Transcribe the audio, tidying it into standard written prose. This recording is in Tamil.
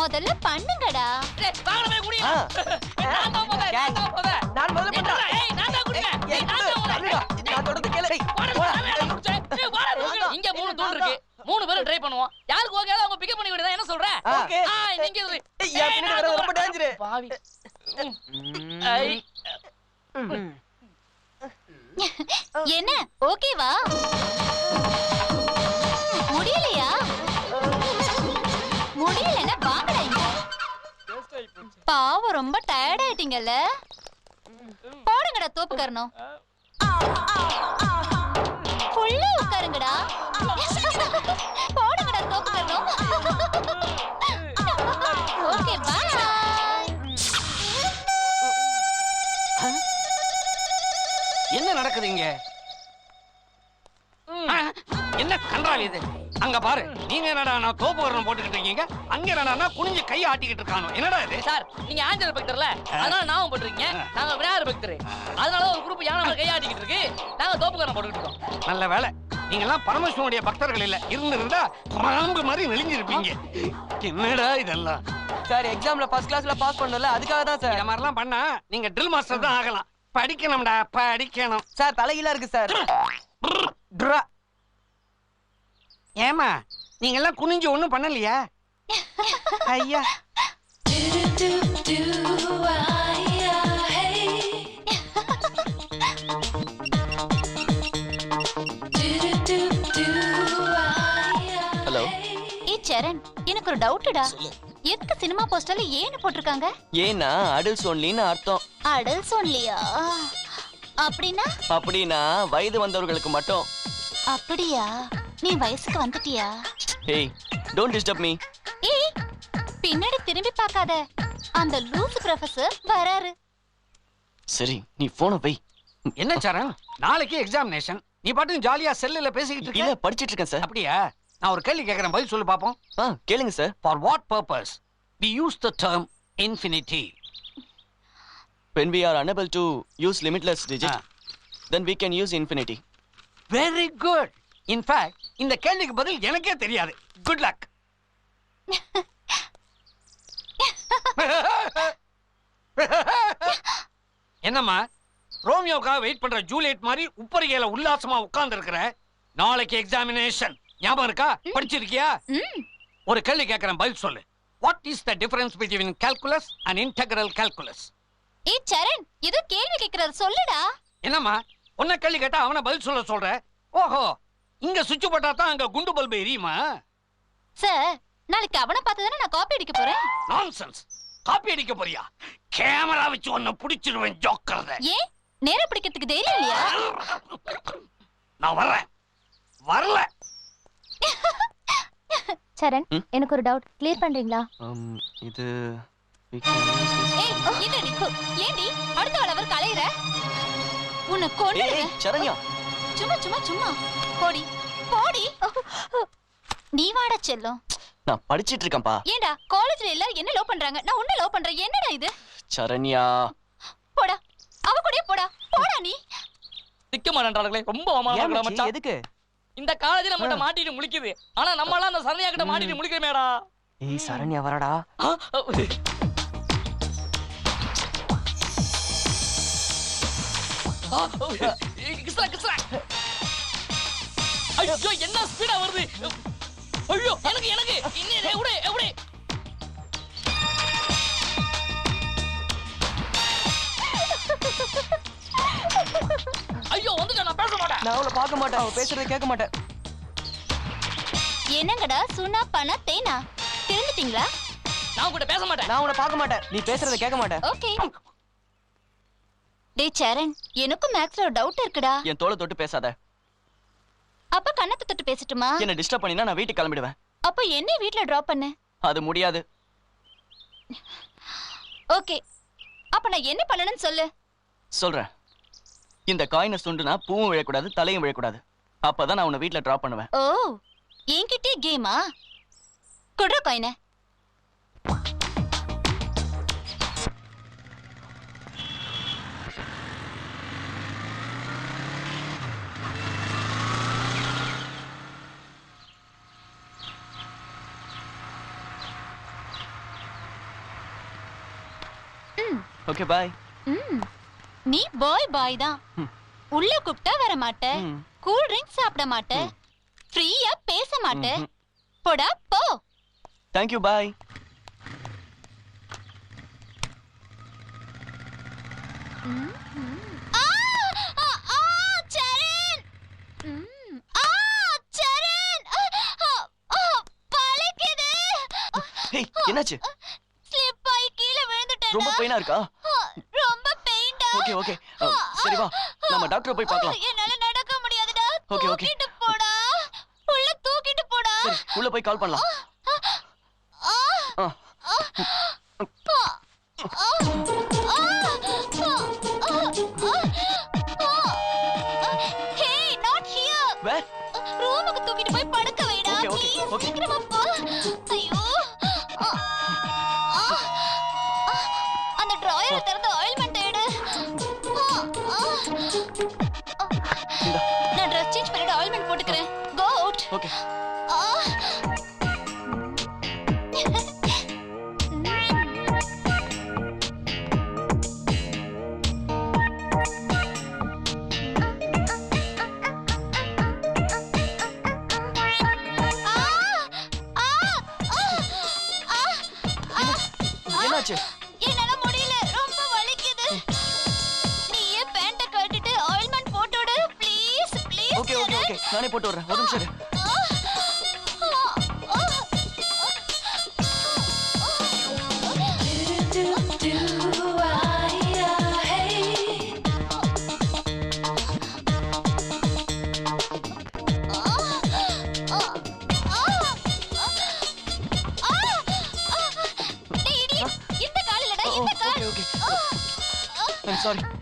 முதல்ல பண்ணுங்கடா. வாங்கடா குடி. நான் தான் போறேன். நான் முதல்ல பண்றேன். ஏய் நான் தான் குடிப்பேன். நான் தொடர்ந்து கேளு. இங்க 3 தூள் இருக்கு. 3 பேரும் ட்ரை பண்ணுவோம். யாருக்கு ஓகே அவங்க பிக்கப் பண்ணி விடுதா என்ன சொல்ற? ஓகே. நீங்க இரு. ஏய் பின்னாடி வர ரொம்ப டேஞ்சர். பாவி. என்ன ஓகேவா? முடியலையா? முடியலன்னா வாங்கடா இங்க. பாவம் ரொம்ப டயர்ட் ஆயிட்டீங்கல்ல. போடுங்கடா தோப்புக்கறணும். ஃபுல்லா உட்காருங்கடா. போடுங்கடா தோப்புக்கறணும். Okay bye. என்ன நடக்குது இங்க? என்ன கன்றாவி இது? அங்க பாரு, நீங்க என்னடா நான் தோப்பு வரணும் போட்டுக்கிட்டு இருக்கீங்க, அங்க என்னடா குனிஞ்சு கை ஆட்டிக்கிட்டு இருக்கானோ, என்னடா இது? சார் நீங்க ஆஞ்சல் பக்தர்ல, அதனால நாம போட்டுருக்கீங்க. நாங்க விநாயகர் பக்தர், அதனால ஒரு குரூப் யானை கை ஆட்டிக்கிட்டு இருக்கு, நாங்க தோப்புக்காரன் போட்டுக்கிட்டு இருக்கோம். நல்ல வேலை, நீங்க எல்லாம் பரமசிவனுடைய பக்தர்கள் இல்ல, இருந்திருந்தா பாம்பு மாதிரி நெளிஞ்சிருப்பீங்க. என்னடா இதெல்லாம்? சார் எக்ஸாம்ல ஃபர்ஸ்ட் கிளாஸ்ல பாஸ் பண்ணல, அதுக்காக தான் சார். இந்த மாதிரிலாம் பண்ணா நீங்க ட்ரில் மாஸ்டர் தான் ஆகலாம். படிக்கணும்டா, படிக்கணும். சார் தலைகீழா இருக்கு சார். ஏமா நீங்க எல்லாம் குனிஞ்சு ஒண்ணும் பண்ணலையா? ஐயா ஹலோ. ஏய் சரண், எனக்கு ஒரு டவுட்டடா. எதுக்கு சினிமா போஸ்டர்ல ஏன்னு போட்டிருக்காங்க? ஏன்னா அடல்ட்ஸ் ஒன்லின்னு அர்த்தம். அடல்ட்ஸ் ஒன்லியா? அப்படின்னா வயது வந்தவர்களுக்கு மட்டும். அப்படியா? நீ வயசுக்கு வந்துட்டியா? ஏய் டோன்ட் டிஸ்டர்ப் மீ. ஏய் பின்னாடி திரும்பி பார்க்காத, அந்த லூஸ் ப்ரொஃபசர் வராரு. சரி நீ போனை வை. என்ன சரண், நாளைக்கு எக்ஸாமினேஷன், நீ பாட்டு ஜாலியா செல்லுல பேசிக்கிட்டு இருக்க? இல்ல படிச்சிட்டு இருக்கேன் சார். அப்படியா? நான் ஒரு கேள்வி கேக்குறேன், பதில் சொல்லு பாப்போம். கேளுங்க sir. For what purpose we use the term infinity? When we are unable to use limitless digit, then we can use infinity. Very good. In fact, இந்த கேள்விக்கு பதில் எனக்கே தெரியாது. Good luck. என்னம்மா, ரோமியோக்காக வெயிட் பண்ற ஜூலியட் மாதிரி உப்பரிகையில உல்லாசமா உட்கார்ந்து இருக்கிற? நாளைக்கு எக்ஸாமினேஷன், ஞாபகம் இருக்கா? படிச்சிருக்கியா? ஒரு கேள்வி கேட்கிறேன், பதில் சொல்லு. What is the difference between calculus and integral calculus? ஏய் சரண், ஏதோ கேள்வி கேக்குறாரு, சொல்லுடா. என்னம்மா, உன்ன கேள்வி கேட்டா அவனை பதில் சொல்ற? ஓஹோ, இங்க சுவிட்ச் போட்டா தான் அங்க குண்டு பல்பு எரியுமா? சார், நாளைக்கு அவனை பார்த்து தானே நான் காப்பி அடிக்க போறேன். நான்சென்ஸ். காப்பி அடிக்க போறியா? கேமரா வச்சு உன்னை பிடிச்சிருவேன் ஜோக்கர்த. ஏன் நேரா பிடிக்கிறதுக்கு தைரியம் இல்லையா? நான் வரல. சரண், எனக்கு ஒரு டவுட், கிளியர் பண்றீங்களா? இது ஏய் இது நிக்கு, ஏண்டி அடுத்த வளவர் கலையற? உன்னை கொன்னுடுவேன். சரண்யா சும்மா போடி. நீ வாடா செல்லம். நான் படிச்சிட்டு இருக்கேன்பா. ஏண்டா காலேஜ்ல எல்லாரும் என்ன லவ் பண்றாங்க, நான் உன்னை லவ் பண்றேன், என்னடா இது? சரண்யா போடா, அவ கூடயே போடா நீ. நிக்க மாட்டேன்றாங்களே, ரொம்ப அவமானமா மச்சான். எதுக்கு? இந்த காலேஜ்ல மட்டும் மாட்டிட்டு முழிக்குது, ஆனா நம்ம எல்லாம் அந்த சரண்யா கிட்ட மாட்டிட்டு முழிக்கிறமேடா. ஏய் சரண்யா வரடா. கிஸ்ரா. ஐயோ என்ன ஸ்பீடா வருது. ஐயோ எனக்கு இன்னே எവിടെ ஐயோ வந்துட்ட, நான் பேச மாட்டேன். நான் அவளை பார்க்க மாட்டேன், அவ பேசுறதை கேட்க மாட்டேன். என்னங்கடா சுனா பண தேனா, தெரிஞ்சிட்டீங்களா? நான் கூட பேச மாட்டேன். நான் உன்னை பார்க்க மாட்டேன், நீ பேசுறதை கேட்க மாட்டேன். ஓகே. டேய் சரண், எனக்கும் மேக்ஸ்ல ஒரு டவுட் இருக்குடா. என் தோளை தொட்டு பேசாத. அப்ப கண்ணத்தை தொட்டு பேசட்டுமா? என்ன டிஸ்டர்ப் பண்ணினா நான் வீட்டுக்கு கிளம்பிடுவேன். அப்ப என்ன வீட்ல டிராப் பண்ணு. அது முடியாது. ஓகே, அப்ப நான் என்ன பண்ணணும்னு சொல்லு. சொல்றேன். இந்த காயினை சுண்டுனா பூவும் விழக்கூடாது, தலையும் விழக்கூடாது. அப்பதான் நான் உன்னை வீட்டுல டிராப் பண்ணுவேன். ஓ, என்கிட்டே கேமா? குடுற காயினை. ம் ஓகே பாய். ம் நீ பாய் தான். ம். உள்ள கூப்பிட்டா வர மாட்ட, ம். கூல் ட்ரிங்க்ஸ் சாப்பிட மாட்ட, ம். ஃப்ரீயா பேச மாட்ட. ம்ஹும். போடா போ. Thank you bye. ம், ம். ஆ, ஆ, ஆ, சரண். ம், ஆ, சரண். வலிக்குது. ஹேய் என்னாச்சு? ஸ்லிப் ஆகி கீழே விழுந்துட்டேனா? ரொம்ப பெயினா இருக்கா? ரொம்ப பெயின்டா. ஓகே ஓகே சரி வா நம்ம டாக்டரை போய் பார்க்கலாம். என்னால நடக்க முடியாதுடா. Okay, okay. தூக்கிட்டு போடா. உள்ள தூக்கிட்டு போடா. சரி உள்ள போய் கால் பண்ணலாம். ஆ, ஆ. ஆ, ஆ, ஆ, Hey, not here. Where? ரூமுக்கு தூக்கிட்டு போய் படுக்க வைடா. Okay, okay, Please, okay. சீக்கிரமா போ. ஐயோ. ஆ, ஆ, ஆ, அந்த டிராயரை திறந்து ஆயில்மெண்ட் எடு. ஆ, ஆ. இந்தா. நான் ட்ரெஸ் சேஞ்ச் பண்ணிட்டு ஆயில்மெண்ட் போட்டுக்கிறேன். Go out. ஓகே. ஆ. என்னாச்சு? என்னால முடியல, ரொம்ப வலிக்குது. நீயே பேண்ட கட்டிட்டு ஆயில்மெண்ட் போட்டு விடு. Please please. Okay okay okay நானே போட்டு வரேன். ஒரு நிமிஷம் இரு. இந்த காலிலடா, ஓ இந்த கால். Okay okay. I'm sorry.